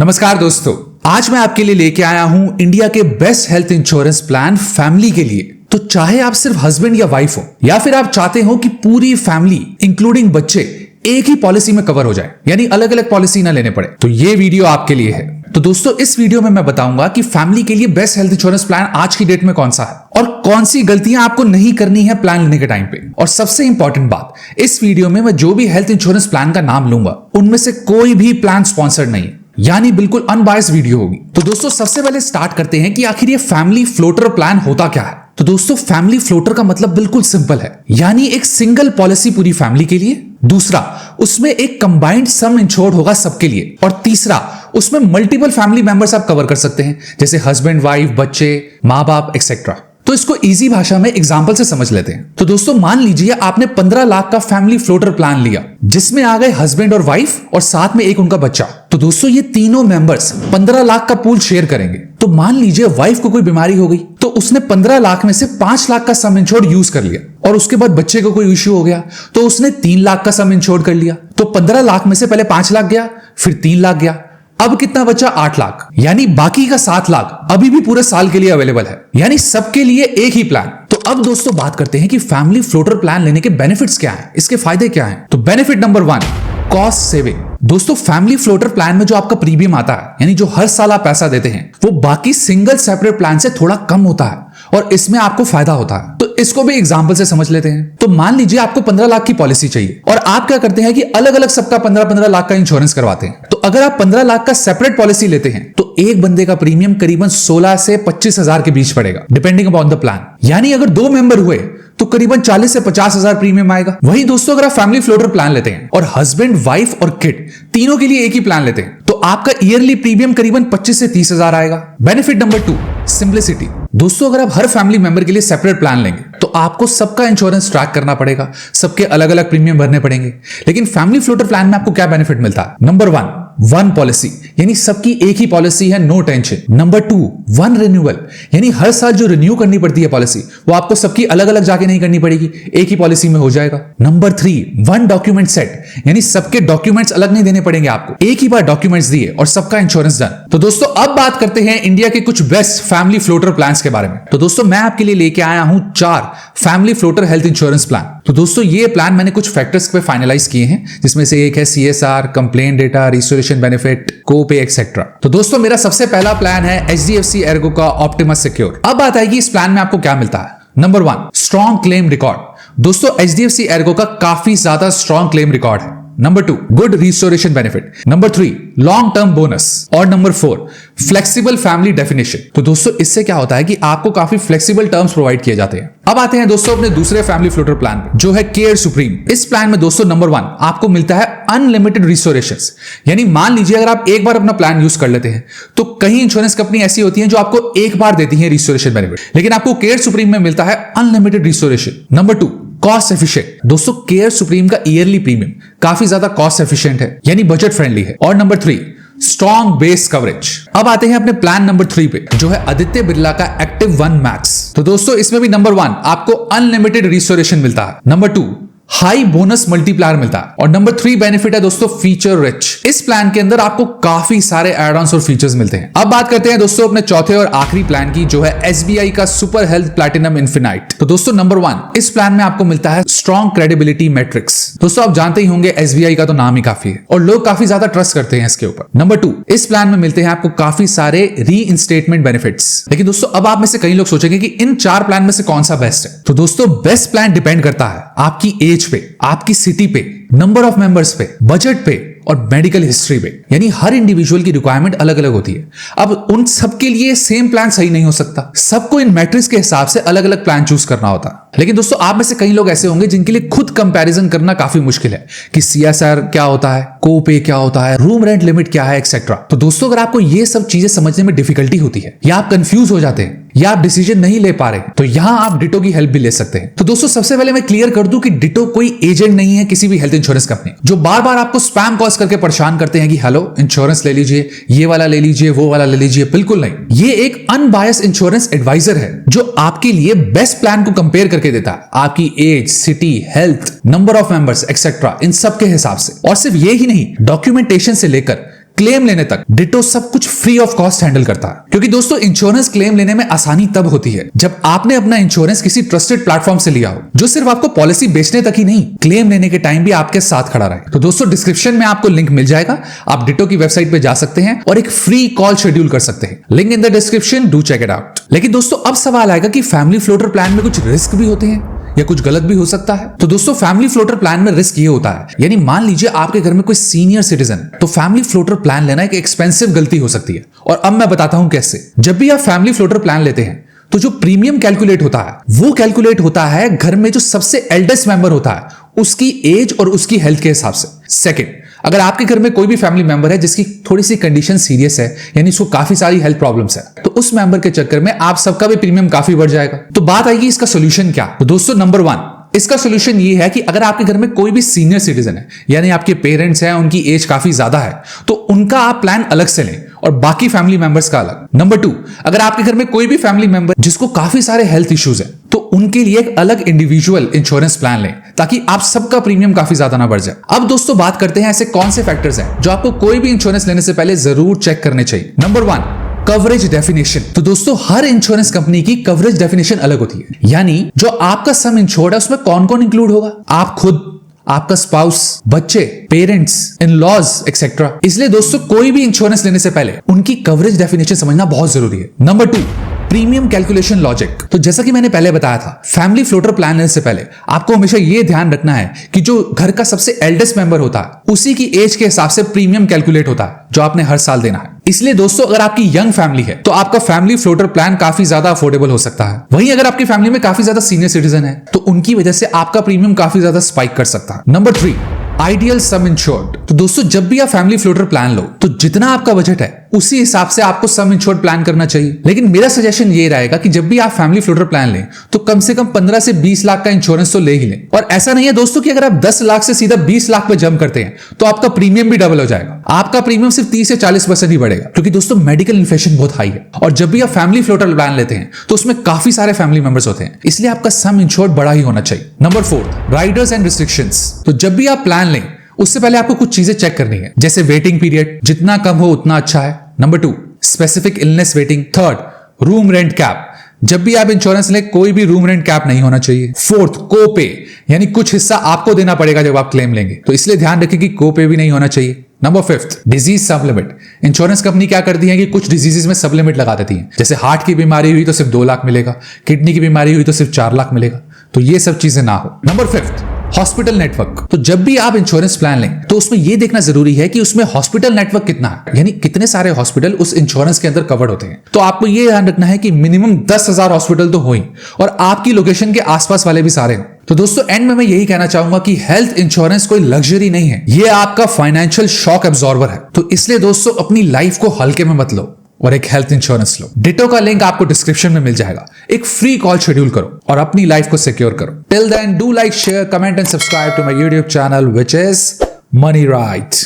नमस्कार दोस्तों, आज मैं आपके लिए लेके आया हूं इंडिया के best health insurance plan family के लिए। तो चाहे आप सिर्फ हस्बैंड या वाइफ हो या फिर आप चाहते हो कि पूरी फैमिली इंक्लूडिंग बच्चे एक ही पॉलिसी में कवर हो जाए, यानी अलग अलग पॉलिसी ना लेने पड़े, तो ये वीडियो आपके लिए है। तो दोस्तों, इस वीडियो में मैं बताऊंगा कि फैमिली के लिए बेस्ट हेल्थ इंश्योरेंस प्लान आज की डेट में कौन सा है और कौन सी गलतियां आपको नहीं करनी है प्लान लेने के टाइम पे। और सबसे इंपॉर्टेंट बात, इस वीडियो में मैं जो भी हेल्थ इंश्योरेंस प्लान का नाम लूंगा उनमें से कोई भी प्लान स्पॉन्सर्ड नहीं है, यानी बिल्कुल अनबायस्ड वीडियो होगी। तो दोस्तों, सबसे पहले स्टार्ट करते हैं कि आखिर ये फैमिली फ्लोटर प्लान होता क्या है। तो दोस्तों, फैमिली फ्लोटर का मतलब बिल्कुल सिंपल है, यानी एक सिंगल पॉलिसी पूरी फैमिली के लिए। दूसरा, उसमें एक कंबाइंड सम इंश्योर्ड होगा सबके लिए। और तीसरा, उसमें मल्टीपल फैमिली मेंबर्स आप कवर कर सकते हैं, जैसे हस्बैंड, वाइफ, बच्चे, माँ बाप एक्सेट्रा। तो इसको इजी भाषा में एग्जांपल से समझ लेते हैं। तो दोस्तों, मान लीजिए आपने 15 लाख का फैमिली फ्लोटर प्लान लिया, जिसमें आ गए हस्बैंड और वाइफ और साथ में एक उनका बच्चा। तो दोस्तों, ये तीनों मेंबर्स 15 लाख का पूल शेयर करेंगे। तो मान लीजिए वाइफ को कोई बीमारी हो गई, तो उसने 15 लाख में से 5 लाख का सम इंश्योर्ड यूज कर लिया, और उसके बाद बच्चे को कोई इश्यू हो गया तो उसने 3 लाख का सम इंश्योर्ड कर लिया। तो 15 लाख में से पहले 5 लाख गया, फिर 3 लाख गया, अब कितना बचा? 8 लाख, यानी बाकी का 7 लाख अभी भी पूरे साल के लिए अवेलेबल है, यानी सबके लिए एक ही प्लान। तो अब दोस्तों बात करते हैं कि फैमिली फ्लोटर प्लान लेने के बेनिफिट्स क्या हैं, इसके फायदे क्या हैं। तो बेनिफिट नंबर 1, कॉस्ट सेविंग। दोस्तों, फैमिली फ्लोटर प्लान में जो आपका प्रीमियम आता है, यानी जो हर साल आप पैसा देते हैं, वो बाकी सिंगल सेपरेट प्लान से थोड़ा कम होता है और इसमें आपको फायदा होता है। तो इसको भी एग्जांपल से समझ लेते हैं। तो मान लीजिए आपको 15 लाख की पॉलिसी चाहिए और आप क्या करते हैं कि अलग अलग सबका 15-15 लाख का इंश्योरेंस करवाते हैं। तो अगर आप 15 लाख का सेपरेट पॉलिसी लेते हैं तो एक बंदे का प्रीमियम करीबन 16 से 25 हजार के बीच पड़ेगा, डिपेंडिंग अपॉन द प्लान। यानी अगर 2 मेंबर हुए तो करीबन 40 से 50 हजार प्रीमियम आएगा। वहीं दोस्तों, अगर आप फैमिली फ्लोटर प्लान लेते हैं और हस्बैंड, वाइफ और किड तीनों के लिए एक ही प्लान लेते हैं तो आपका ईयरली प्रीमियम करीबन 25 से 30 हजार आएगा। Benefit number 2, simplicity. दोस्तों, अगर आप हर फैमिली मेंबर के लिए सेपरेट प्लान लेंगे तो आपको सबका इंश्योरेंस ट्रैक करना पड़ेगा, सबके अलग अलग प्रीमियम भरने पड़ेंगे। लेकिन फैमिली फ्लोटर प्लान में आपको क्या बेनिफिट मिलता है? नंबर 1, वन पॉलिसी, यानी सबकी एक ही पॉलिसी है, no tension. Number 2, one renewal, यानी हर साल जो रिन्यू करनी पड़ती है पॉलिसी, वो आपको सबकी अलग अलग जाके नहीं करनी पड़ेगी, एक ही पॉलिसी में हो जाएगा। नंबर 3, वन डॉक्यूमेंट सेट, यानी सबके डॉक्यूमेंट्स अलग नहीं देने पड़ेंगे आपको, एक ही बार डॉक्यूमेंट्स दिए और सबका इंश्योरेंस डन। तो दोस्तों, अब बात करते हैं इंडिया के कुछ बेस्ट फैमिली फ्लोटर प्लान्स के बारे में। तो दोस्तों, मैं आपके लिए लेके आया हूं 4 family floater health insurance plan. तो दोस्तों, ये प्लान मैंने कुछ फैक्टर्स पे फाइनलाइज किए हैं, जिसमें से एक है CSR, complain data, restoration benefit, copay etcetera. तो दोस्तों, मेरा सबसे पहला प्लान है HDFC एर्गो का ऑप्टिमस सिक्योर। अब बात आएगी इस प्लान में आपको क्या मिलता है। Number 1, strong claim record. दोस्तों, HDFC एर्गो का काफी ज्यादा स्ट्रॉन्ग क्लेम रिकॉर्ड है। Number 2, good restoration benefit. Number 3, long term bonus. और नंबर 4, फ्लेक्सिबल फैमिली डेफिनेशन। तो दोस्तों, इससे क्या होता है कि आपको काफी फ्लेक्सिबल टर्म्स प्रोवाइड किए जाते हैं। अब आते हैं दोस्तों अपने दूसरे फैमिली फ्लोटर प्लान पे, जो है केयर सुप्रीम। इस प्लान में दोस्तों नंबर 1, आपको मिलता है अनलिमिटेड रिस्टोरेशंस। यानी मान लीजिए अगर आप एक बार अपना प्लान यूज कर लेते हैं तो कई इंश्योरेंस कंपनी ऐसी होती हैं जो आपको एक बार देती हैं रिस्टोरेशन बेनिफिट, लेकिन आपको केयर सुप्रीम में मिलता है unlimited restoration. Number 2, cost efficient. दोस्तों, केयर सुप्रीम का ईयरली प्रीमियम काफी ज्यादा कॉस्ट एफिशिएंट है, यानी बजट फ्रेंडली है। और नंबर 3, स्ट्रॉन्ग बेस कवरेज। अब आते हैं अपने प्लान नंबर 3 पे, जो है आदित्य बिरला का एक्टिव 1 मैक्स। तो दोस्तों, इसमें भी नंबर 1 आपको अनलिमिटेड रिस्टोरेशन मिलता है। नंबर 2, हाई बोनस मल्टीप्लायर मिलता है। और नंबर 3 बेनिफिट है दोस्तों फीचर रिच। इस प्लान के अंदर आपको काफी सारे एड ऑन्स और फीचर्स मिलते हैं। अब बात करते हैं दोस्तों अपने चौथे और आखिरी प्लान की, जो है SBI का सुपर हेल्थ प्लैटिनम इन्फिनाइट। तो दोस्तों, नंबर 1, इस प्लान में आपको मिलता है स्ट्रॉन्ग क्रेडिबिलिटी मैट्रिक्स। दोस्तों, आप जानते ही होंगे SBI का तो नाम ही काफी है और लोग काफी ज्यादा ट्रस्ट करते हैं इसके ऊपर। नंबर 2, इस प्लान में मिलते हैं आपको काफी सारे री इंस्टेटमेंट बेनिफिट्स। लेकिन दोस्तों, अब आप में से कई लोग सोचेंगे कि इन 4 प्लान में से कौन सा बेस्ट है। तो दोस्तों, बेस्ट प्लान डिपेंड करता है आपकी एज पे, आपकी सिटी पे, नंबर ऑफ मेंबर्स पे, बजट पे और मेडिकल हिस्ट्री पे, यानी हर इंडिविजुअल की रिक्वायरमेंट अलग अलग होती है। अब उन सबके लिए सेम प्लान सही नहीं हो सकता, सबको इन मैट्रिक्स के हिसाब से अलग अलग प्लान चूज करना होता है। लेकिन दोस्तों, आप में से कई लोग ऐसे होंगे जिनके लिए खुद कंपैरिजन करना काफी मुश्किल है कि CSR क्या होता है, कोपे क्या होता है, रूम रेंट लिमिट क्या है एक्सेट्रा। तो दोस्तों, अगर आपको ये सब चीजें समझने में डिफिकल्टी होती है, या आप कंफ्यूज हो जाते हैं, या आप डिसीजन नहीं ले पा रहे, तो यहां आप डिटो की हेल्प भी ले सकते हैं। तो दोस्तों, सबसे पहले मैं क्लियर कर दूं कि डिटो कोई एजेंट नहीं है किसी भी हेल्थ इंश्योरेंस कंपनी, जो बार बार आपको स्पैम कॉल्स करके परेशान करते हैं कि हेलो इंश्योरेंस ले लीजिए, ये वाला ले लीजिए, वो वाला ले लीजिए। बिल्कुल नहीं, ये एक अनबायस्ड इंश्योरेंस एडवाइजर है जो आपके लिए बेस्ट प्लान को कंपेयर करके देता है आपकी age, city, health, number of members etcetera, इन सब के हिसाब से। और सिर्फ ये ही नहीं, डॉक्यूमेंटेशन से लेकर क्लेम लेने तक डिटो सब कुछ फ्री ऑफ कॉस्ट हैंडल करता है। क्योंकि दोस्तों इंश्योरेंस क्लेम लेने में आसानी तब होती है जब आपने अपना इंश्योरेंस किसी ट्रस्टेड प्लेटफॉर्म से लिया हो, जो सिर्फ आपको पॉलिसी बेचने तक ही नहीं, क्लेम लेने के टाइम भी आपके साथ खड़ा रहे। तो दोस्तों डिस्क्रिप्शन में आपको लिंक मिल जाएगा, आप डिटो की वेबसाइट पे जा सकते हैं और एक फ्री कॉल शेड्यूल कर सकते हैं। Link in the description, do check it out. लेकिन दोस्तों अब सवाल आएगा कि फैमिली फ्लोटर प्लान में कुछ रिस्क भी होते हैं या कुछ गलत भी हो सकता है। तो दोस्तों फैमिली फ्लोटर प्लान में रिस्क ये होता है, यानी मान लीजिए आपके घर में कोई सीनियर सिटीजन, तो फैमिली फ्लोटर प्लान लेना एक एक्सपेंसिव गलती हो सकती है। और अब मैं बताता हूं कैसे। जब भी आप फैमिली फ्लोटर प्लान लेते हैं तो जो प्रीमियम कैलकुलेट होता है वो कैलकुलेट होता है घर में जो सबसे एल्डेस्ट मेंबर होता है उसकी एज और उसकी हेल्थ के हिसाब से। सेकंड, अगर आपके घर में कोई भी फैमिली मेंबर है जिसकी थोड़ी सी कंडीशन सीरियस है, यानी उसको काफी सारी हेल्थ प्रॉब्लम्स है, तो उस मेंबर के चक्कर में आप सबका भी प्रीमियम काफी बढ़ जाएगा। तो बात आएगी इसका सोल्यूशन क्या। तो दोस्तों नंबर 1, इसका सोल्यूशन ये है कि अगर आपके घर में कोई भी सीनियर सिटीजन है, यानी आपके पेरेंट्स हैं, उनकी एज काफी ज्यादा है, तो उनका आप प्लान अलग से लें और बाकी फैमिली मेंबर्स का अलग। नंबर 2, अगर आपके घर में कोई भी फैमिली मेंबर जिसको काफी सारे हेल्थ इश्यूज हैं, तो उनके लिए एक अलग इंडिविजुअल इंश्योरेंस प्लान लें ताकि आप सबका प्रीमियम काफी ज्यादा ना बढ़ जाए। अब दोस्तों बात करते हैं ऐसे कौन से फैक्टर्स हैं जो आपको कोई भी इंश्योरेंस लेने से पहले जरूर चेक करने चाहिए। Number 1, coverage definition. तो दोस्तों हर इंश्योरेंस कंपनी की कवरेज डेफिनेशन अलग होती है, यानी जो आपका सम इंश्योर्ड है उसमें कौन कौन इंक्लूड होगा, आप खुद, आपका स्पाउस, बच्चे, पेरेंट्स, इन लॉज एक्सेट्रा। इसलिए दोस्तों कोई भी इंश्योरेंस लेने से पहले उनकी कवरेज डेफिनेशन समझना बहुत जरूरी है। Number 2, premium calculation logic. तो जैसा कि मैंने पहले बताया था, फैमिली फ्लोटर प्लान लेने से पहले आपको हमेशा यह ध्यान रखना है कि जो घर का सबसे एल्डेस्ट मेंबर होता है उसी की एज के हिसाब से प्रीमियम कैलकुलेट होता है जो आपने हर साल देना है। इसलिए दोस्तों अगर आपकी यंग फैमिली है तो आपका फैमिली फ्लोटर प्लान काफी ज्यादा अफोर्डेबल हो सकता है। वहीं अगर आपकी फैमिली में काफी ज्यादा सीनियर सिटीजन है तो उनकी वजह से आपका प्रीमियम काफी ज्यादा स्पाइक कर सकता है। नंबर 3, आइडियल सम इंश्योर्ड। तो दोस्तों जब भी आप फैमिली फ्लोटर प्लान लो तो जितना आपका बजट है उसी हिसाब से आपको सम इंश्योर्ड प्लान करना चाहिए। लेकिन मेरा सजेशन ये रहेगा कि जब भी आप फैमिली फ्लोटर प्लान लें तो कम से कम 15 से 20 लाख का इंश्योरेंस तो ले ही लें। और ऐसा नहीं है दोस्तों कि अगर आप 10 लाख से सीधा 20 लाख पे जंप करते हैं तो आपका प्रीमियम भी डबल हो जाएगा। आपका प्रीमियम सिर्फ 30 से 40% ही बढ़ेगा, क्योंकि दोस्तों मेडिकल इन्फ्लेशन बहुत हाई है। और जब भी आप फैमिली फ्लोटर प्लान लेते हैं तो उसमें काफी सारे फैमिली मेंबर्स होते हैं, इसलिए आपका सम इंश्योर्ड बड़ा ही होना चाहिए। Number 4, Riders and restrictions. तो जब भी आप प्लान लें उससे पहले आपको कुछ चीजें चेक करनी है, जैसे वेटिंग पीरियड, जितना कम हो उतना अच्छा है। Number 2, specific illness waiting. Third, room rent cap. जब भी आप इंश्योरेंस लें कोई भी रूम रेंट कैप नहीं होना चाहिए। फोर्थ, कोपे, यानी कुछ हिस्सा आपको देना पड़ेगा जब आप क्लेम लेंगे, तो इसलिए ध्यान रखें कि कोपे भी नहीं होना चाहिए। नंबर 5, डिजीज सब लिमिट। इंश्योरेंस कंपनी क्या करती है कि कुछ डिजीजेस में सब लिमिट लगा देती है, जैसे हार्ट की बीमारी हुई तो सिर्फ 2 लाख मिलेगा, किडनी की बीमारी हुई तो सिर्फ 4 लाख मिलेगा, तो ये सब चीजें ना हो। Number 5, hospital network. तो जब भी आप इंश्योरेंस प्लान लें तो उसमें यह देखना जरूरी है कि उसमें हॉस्पिटल नेटवर्क कितना है, यानी कितने सारे हॉस्पिटल उस इंश्योरेंस के अंदर कवर्ड होते हैं। तो आपको यह ध्यान रखना है कि मिनिमम 10,000 हॉस्पिटल तो हो ही, और आपकी लोकेशन के आसपास वाले भी सारे हो। तो दोस्तों एंड में मैं यही कहना चाहूंगा कि हेल्थ इंश्योरेंस कोई लग्जरी नहीं है, यह आपका फाइनेंशियल शॉक एब्जॉर्बर है। तो इसलिए दोस्तों अपनी लाइफ को हल्के में मत लो और एक हेल्थ इंश्योरेंस लो। डिटो का लिंक आपको डिस्क्रिप्शन में मिल जाएगा। एक फ्री कॉल शेड्यूल करो और अपनी लाइफ को सिक्योर करो। Till then do like, share, comment and subscribe to my YouTube channel which is money right.